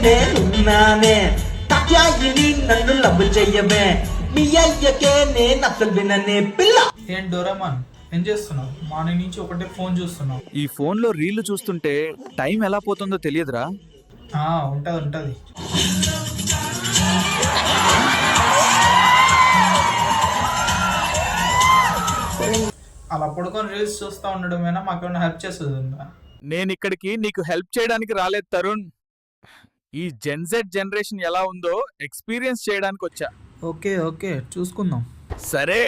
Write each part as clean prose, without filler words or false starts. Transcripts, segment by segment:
నేనున్నానే కాత్యాయిని నన్ను లవ్ చెయ్యమే మీ అయ్యకే నేను అసలు విననే పిల్ల. ఏం డోరామాన్ ఏం చేస్తున్నావు? మార్నింగ్ నుంచి ఒకటే ఫోన్ చూస్తున్నావు. ఈ ఫోన్లో రీళ్లు చూస్తుంటే టైం ఎలా పోతుందో తెలియదురా. ఉంటది ఉంటది. అలా పడుకొని రీల్స్ చూస్తూ ఉండడమేనా మాకేమైనా హెల్ప్ చేస్తుంది ఉందా? నేను ఇక్కడికి నీకు హెల్ప్ చేయడానికి రాలేదు తరుణ్. ఈ జెన్జెడ్ జనరేషన్ ఎలా ఉందో ఎక్స్పీరియన్స్ చేయడానికి వచ్చా. ఓకే ఓకే చూసుకుందాం. సరే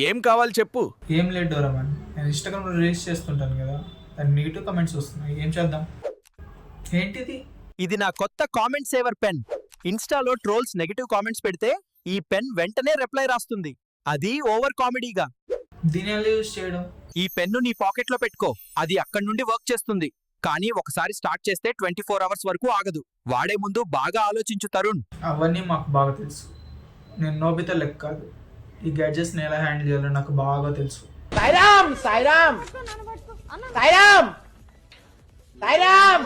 ఏం కావాలి చెప్పు. ఏం లేదు డోరామాన్, నేను ఇన్స్టాగ్రామ్లో రీల్స్ చేస్తుంటాను కదా, దాని నెగిటివ్ కమెంట్స్ వస్తున్నాయి, ఏం చేద్దాం? ఏంటిది? ఇది నా కొత్త కామెంట్ సేవర్ పెన్. ఇన్స్టాలో ట్రోల్స్ నెగటివ్ కామెంట్స్ పెడితే ఈ పెన్ వెంటనే రిప్లై రాస్తుంది, అది ఓవర్ కామెడీగా. దీని ఎలా యూజ్ చేయడం? ఈ పెన్ను నీ పాకెట్లో పెట్టుకో, అది అక్కడి నుండి వర్క్ చేస్తుంది. కానీ ఒకసారి స్టార్ట్ చేస్తే 24 అవర్స్ వరకు ఆగదు. వాడే ముందు బాగా ఆలోచించు తరుణ్. అవన్నీ మాకు బాగా తెలుసు. నేను నోబితా లెక్క కాదు, ఈ గ్యాడ్జెట్స్ని ఎలా హ్యాండిల్ చేయాలో నాకు బాగా తెలుసు. సాయిరామ్ సాయిరామ్ సాయిరామ్ సాయిరామ్